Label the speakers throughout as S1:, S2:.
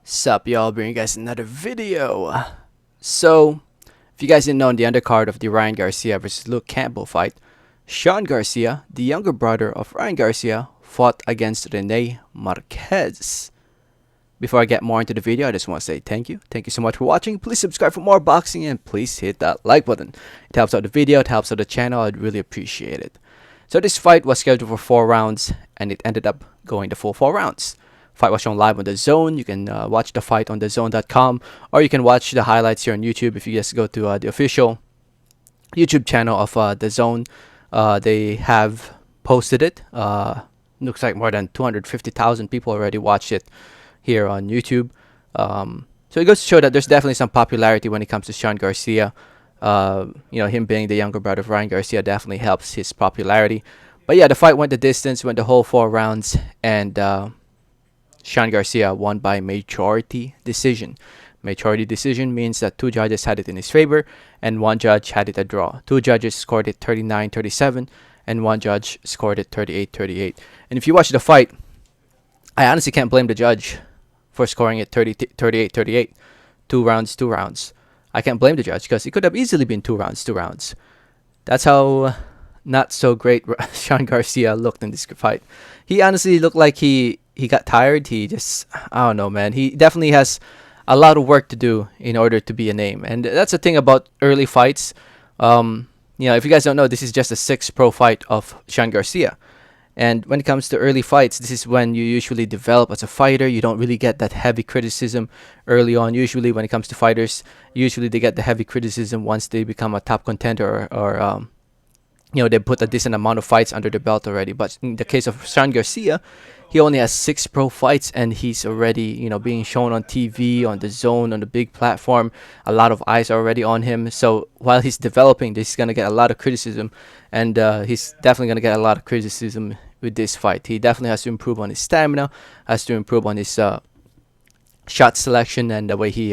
S1: Sup y'all, bringing you guys another video. So, if you guys didn't know, in the undercard of the Ryan Garcia versus Luke Campbell fight, Sean Garcia, the younger brother of Ryan Garcia, fought against RENE Marquez. Before I get more into the video, I just want to say thank you. Thank you so much for watching. Please subscribe for more boxing and please hit that like button. It helps out the video, it helps out the channel, I'd really appreciate it. So this fight was scheduled for 4 rounds and it ended up going the full 4 rounds. Fight was shown live on the Zone. You can watch the fight on thezone.com, or you can watch the highlights here on YouTube if you just go to the official YouTube channel of the Zone. They have posted it. Looks like more than 250,000 people already watched it here on YouTube. So it goes to show that there's definitely some popularity when it comes to Sean Garcia. Him being the younger brother of Ryan Garcia definitely helps his popularity. But yeah, the fight went the distance, went the whole 4 rounds, and Sean Garcia won by majority decision. Majority decision means that 2 judges had it in his favor and 1 judge had it a draw. 2 judges scored it 39-37 and 1 judge scored it 38-38. And if you watch the fight, I honestly can't blame the judge for scoring it 38-38. 2 rounds. I can't blame the judge because it could have easily been 2 rounds. That's how not so great Sean Garcia looked in this fight. He honestly looked like he got tired. He just, I don't know, man. He definitely has a lot of work to do in order to be a name. And that's the thing about early fights. If you guys don't know, this is just a 6th pro fight of Sean Garcia. And when it comes to early fights, this is when you usually develop as a fighter. You don't really get that heavy criticism early on. Usually when it comes to fighters, usually they get the heavy criticism once they become a top contender or they put a decent amount of fights under the belt already. But in the case of Sean Garcia, he only has 6 pro fights and he's already, being shown on TV, on the Zone, on the big platform. A lot of eyes are already on him. So while he's developing, he's going to get a lot of criticism. And he's definitely going to get a lot of criticism with this fight. He definitely has to improve on his stamina, has to improve on his shot selection and the way he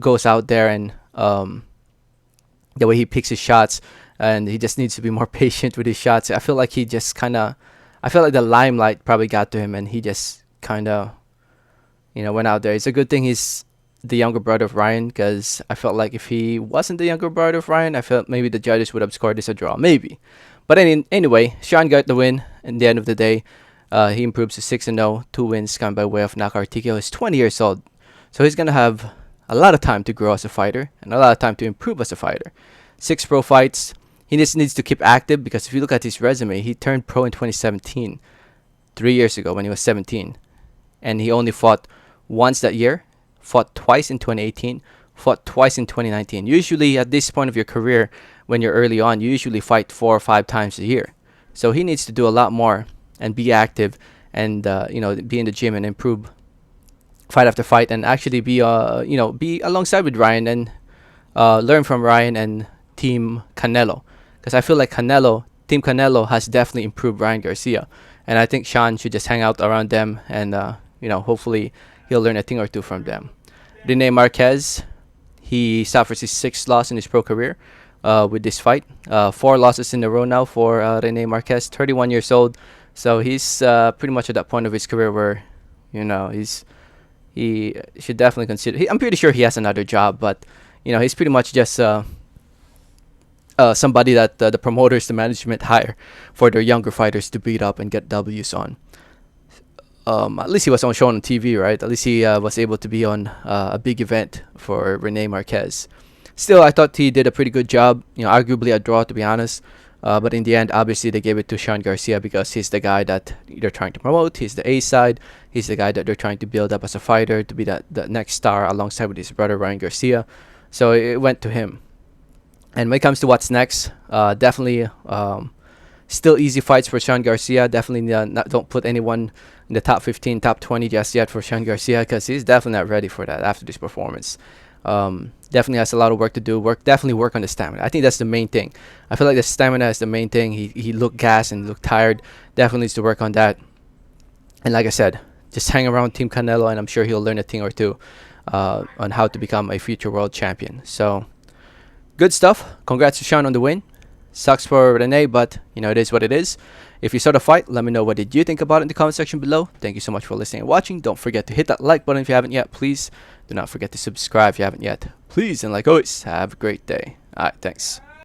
S1: goes out there and the way he picks his shots. And he just needs to be more patient with his shots. I feel like he just I feel like the limelight probably got to him and he just went out there. It's a good thing he's the younger brother of Ryan, because I felt like if he wasn't the younger brother of Ryan, I felt maybe the judges would have scored this a draw, maybe. But anyway, Sean got the win. In the end of the day, he improves to 6-0, 2 wins come by way of knockout TKO. He's 20 years old, so he's gonna have a lot of time to grow as a fighter and a lot of time to improve as a fighter. 6 pro fights. He just needs to keep active, because if you look at his resume, he turned pro in 2017, 3 years ago when he was 17. And he only fought once that year, fought twice in 2018, fought twice in 2019. Usually at this point of your career, when you're early on, you usually fight 4 or 5 times a year. So he needs to do a lot more and be active and, be in the gym and improve fight after fight and actually be alongside with Ryan and learn from Ryan and Team Canelo. Because I feel like Team Canelo has definitely improved Ryan Garcia. And I think Sean should just hang out around them and, hopefully he'll learn a thing or two from them. RENE Marquez, he suffers his 6th loss in his pro career with this fight. 4 losses in a row now for RENE Marquez, 31 years old. So he's pretty much at that point of his career where, he should definitely consider. I'm pretty sure he has another job, but, he's pretty much just somebody that the promoters, the management hire for their younger fighters to beat up and get W's on. At least he was shown on TV, right? At least he was able to be on a big event for RENE Marquez. Still, I thought he did a pretty good job. Arguably a draw, to be honest. But in the end, obviously, they gave it to Sean Garcia because he's the guy that they're trying to promote. He's the A side. He's the guy that they're trying to build up as a fighter to be the next star alongside with his brother, Ryan Garcia. So it went to him. And when it comes to what's next, definitely still easy fights for Sean Garcia. Definitely don't put anyone in the top 15, top 20 just yet for Sean Garcia, because he's definitely not ready for that after this performance. Definitely has a lot of work to do. Definitely work on the stamina. I think that's the main thing. I feel like the stamina is the main thing. He looked gassed and looked tired. Definitely needs to work on that. And like I said, just hang around Team Canelo, and I'm sure he'll learn a thing or two on how to become a future world champion. So good stuff. Congrats to Sean on the win. Sucks for Rene, but you know, it is what it is. If you saw the fight, let me know what did you think about it in the comment section below. Thank you so much for listening and watching. Don't forget to hit that like button if you haven't yet. Please do not forget to subscribe if you haven't yet. Please, and like always, have a great day. Alright, thanks.